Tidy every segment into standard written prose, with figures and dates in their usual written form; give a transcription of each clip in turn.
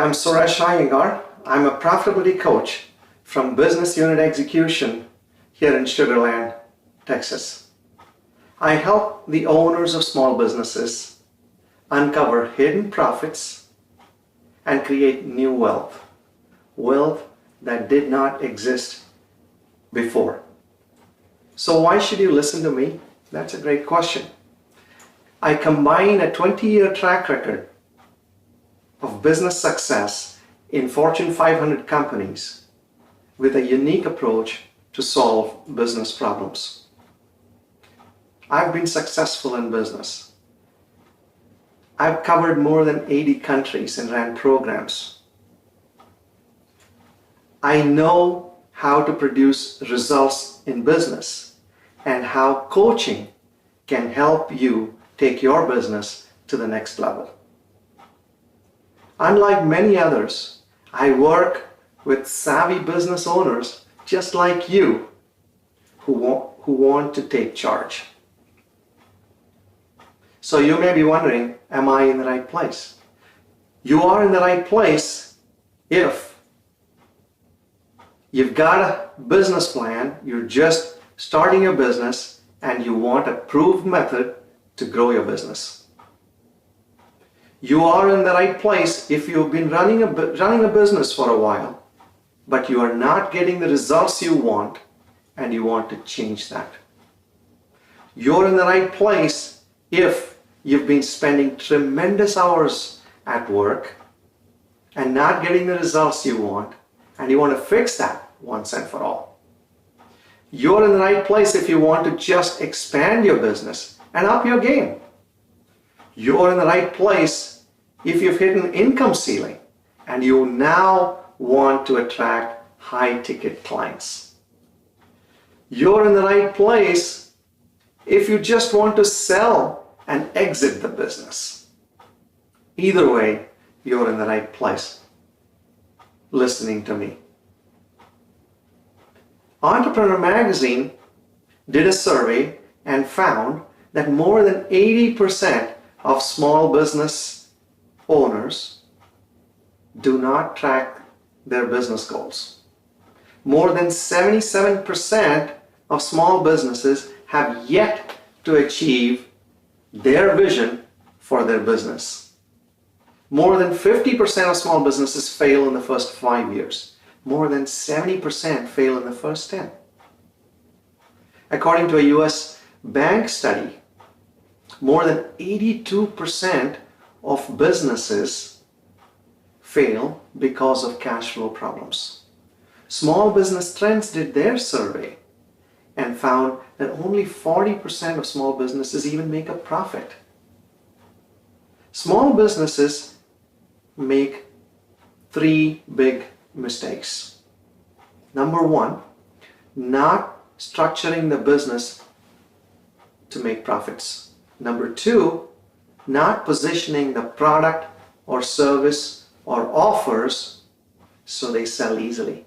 I'm Suresh Iyengar. I'm a profitability coach from Business Unit Execution here in Sugar Land, Texas. I help the owners of small businesses uncover hidden profits and create new wealth, wealth that did not exist before. So why should you listen to me? That's a great question. I combine a 20-year track record of business success in Fortune 500 companies with a unique approach to solve business problems. I've been successful in business. I've covered more than 80 countries and ran programs. I know how to produce results in business and how coaching can help you take your business to the next level. Unlike many others, I work with savvy business owners just like you who want to take charge. So you may be wondering, am I in the right place? You are in the right place if you've got a business plan, you're just starting your business, and you want a proved method to grow your business. You are in the right place if you've been running a business for a while, but you are not getting the results you want and you want to change that. You're in the right place if you've been spending tremendous hours at work and not getting the results you want and you want to fix that once and for all. You're in the right place if you want to just expand your business and up your game. You're in the right place if you've hit an income ceiling and you now want to attract high-ticket clients. You're in the right place if you just want to sell and exit the business. Either way, you're in the right place listening to me. Entrepreneur Magazine did a survey and found that more than 80% of small business owners do not track their business goals. More than 77% of small businesses have yet to achieve their vision for their business. More than 50% of small businesses fail in the first 5 years. More than 70% fail in the first 10. According to a US bank study, more than 82% of businesses fail because of cash flow problems. Small Business Trends did their survey and found that only 40% of small businesses even make a profit. Small businesses make 3 big mistakes. Number 1, not structuring the business to make profits. Number 2, not positioning the product or service or offers so they sell easily.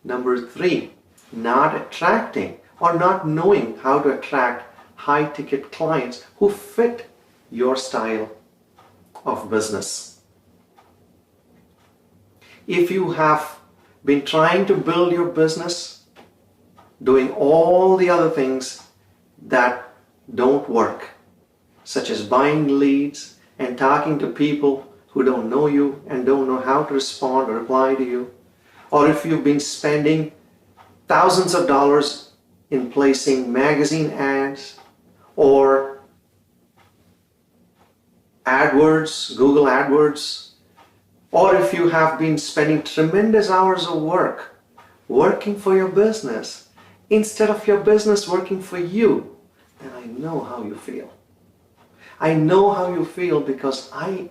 Number 3, not attracting or not knowing how to attract high-ticket clients who fit your style of business. If you have been trying to build your business, doing all the other things that don't work, such as buying leads and talking to people who don't know you and don't know how to respond or reply to you, or if you've been spending thousands of dollars in placing magazine ads or AdWords, Google AdWords, or if you have been spending tremendous hours of work working for your business instead of your business working for you, then I know how you feel. I know how you feel because I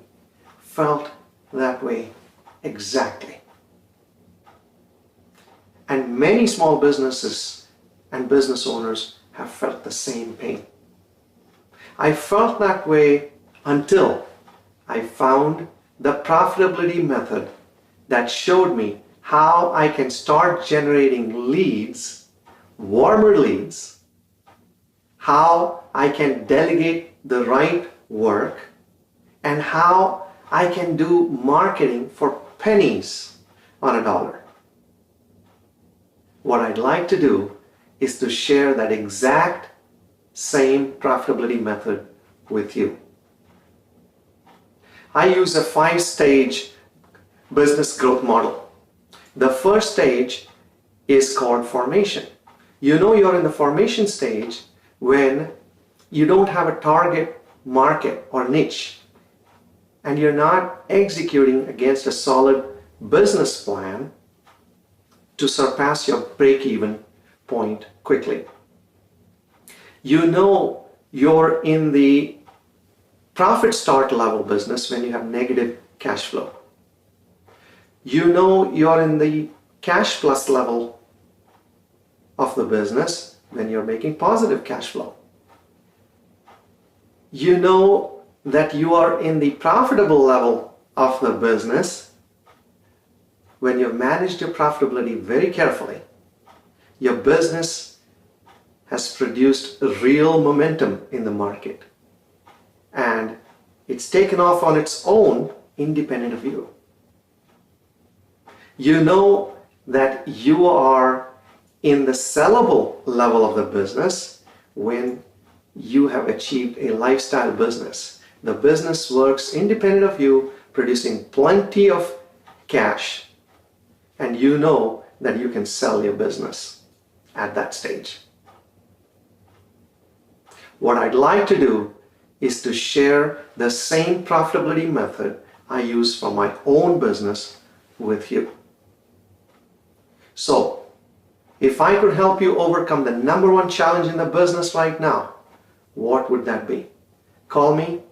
felt that way exactly. And many small businesses and business owners have felt the same pain. I felt that way until I found the profitability method that showed me how I can start generating leads, warmer leads, how I can delegate the right work, and how I can do marketing for pennies on a dollar. What I'd like to do is to share that exact same profitability method with you. I use a 5-stage business growth model. The first stage is called formation. You know you're in the formation stage when you don't have a target market or niche and you're not executing against a solid business plan to surpass your break-even point quickly. You know you're in the profit start level business when you have negative cash flow. You know you're in the cash plus level of the business when you're making positive cash flow. You know that you are in the profitable level of the business when you've managed your profitability very carefully. Your business has produced real momentum in the market and it's taken off on its own independent of you. You know that you are in the sellable level of the business when you have achieved a lifestyle business. The business works independent of you, producing plenty of cash, and you know that you can sell your business at that stage. What I'd like to do is to share the same profitability method I use for my own business with you. So, if I could help you overcome the number one challenge in the business right now, what would that be? Call me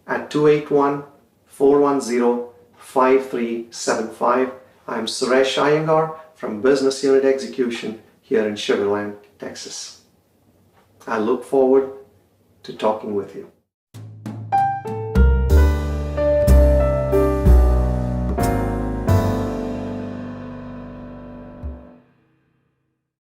at 281-410-5375. I'm Suresh Iyengar from Business Unit Execution here in Sugar Land, Texas. I look forward to talking with you.